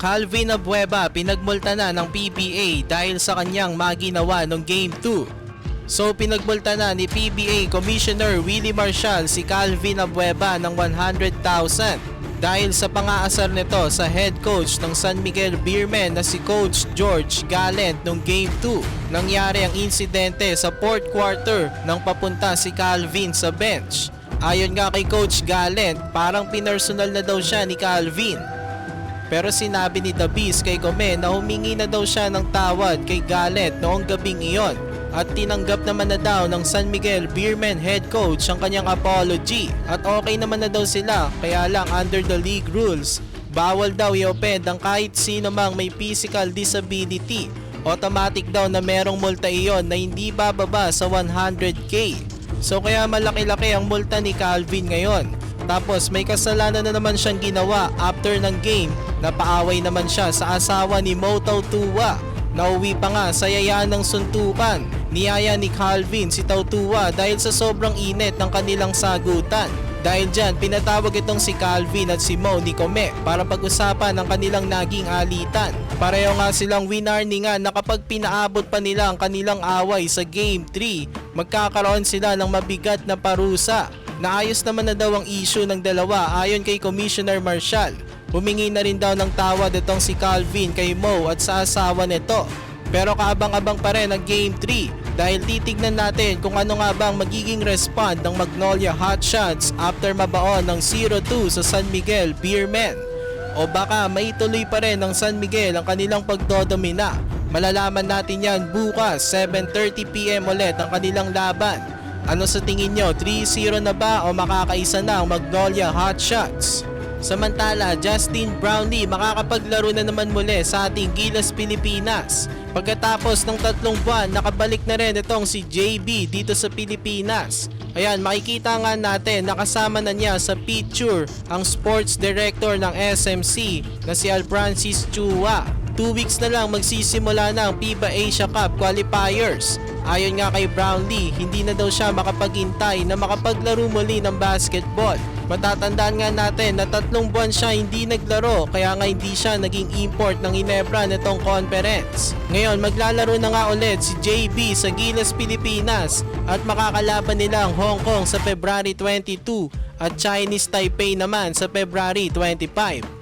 Calvin Abueva pinagmulta na ng PBA dahil sa kanyang maginawa noong Game 2. So pinagmulta na ni PBA Commissioner Willie Marcial si Calvin Abueva ng 100,000 dahil sa pangaasar nito sa head coach ng San Miguel Beermen na si Coach George Gallant noong Game 2. Nangyari ang insidente sa 4th quarter nang papunta si Calvin sa bench. Ayon nga kay Coach Gallant, parang pinersonal na daw siya ni Calvin. Pero sinabi ni The Beast kay Come na humingi na daw siya ng tawad kay Gallant noong gabing iyon at tinanggap naman na daw ng San Miguel Beermen head coach ang kanyang apology at okay naman na daw sila, kaya lang under the league rules, bawal daw i-offend ang kahit sino mang may physical disability. Automatic daw na merong multa iyon na hindi bababa sa 100k. So kaya malaki-laki ang multa ni Calvin ngayon. Tapos may kasalanan na naman siyang ginawa after ng game. Napaaway naman siya sa asawa ni Mo Tautua. Nauwi pa nga sa yaya ng suntukan. Niyaya ni Calvin si Tautua dahil sa sobrang init ng kanilang sagutan. Dahil dyan, pinatawag itong si Calvin at si Mo ni Come para pag-usapan ang kanilang naging alitan. Pareho nga silang winarningan na kapag pinaabot pa nila ang kanilang away sa Game 3, magkakaroon sila ng mabigat na parusa. Naayos naman na daw ang issue ng dalawa ayon kay Commissioner Marcial. Humingi na rin daw ng tawad itong si Calvin kay Mo at sa asawa nito. Pero kaabang-abang pa rin ang Game 3 dahil titignan natin kung ano nga bang magiging respond ng Magnolia Hotshots after mabaon ng 0-2 sa San Miguel Beermen. O baka maituloy pa rin ng San Miguel ang kanilang pagdodomina. Malalaman natin yan bukas 7:30 PM ulit ang kanilang laban. Ano sa tingin nyo, 3-0 na ba o makakaisa na ang Magnolia Hotshots? Samantala, Justin Brownlee makakapaglaro na naman muli sa ating Gilas Pilipinas. Pagkatapos ng 3 buwan, nakabalik na rin itong si JB dito sa Pilipinas. Ayan, makikita nga natin nakasama na niya sa picture ang sports director ng SMC na si Alfrancis Chua. 2 weeks na lang magsisimula na ang FIBA Asia Cup qualifiers. Ayon nga kay Brownlee, hindi na daw siya makapaghintay na makapaglaro muli ng basketball. Matatandaan nga natin na 3 buwan siya hindi naglaro kaya nga hindi siya naging import ng Ginebra nitong conference. Ngayon maglalaro na nga ulit si JB sa Gilas Pilipinas at makakalaban nila ang Hong Kong sa February 22 at Chinese Taipei naman sa February 25.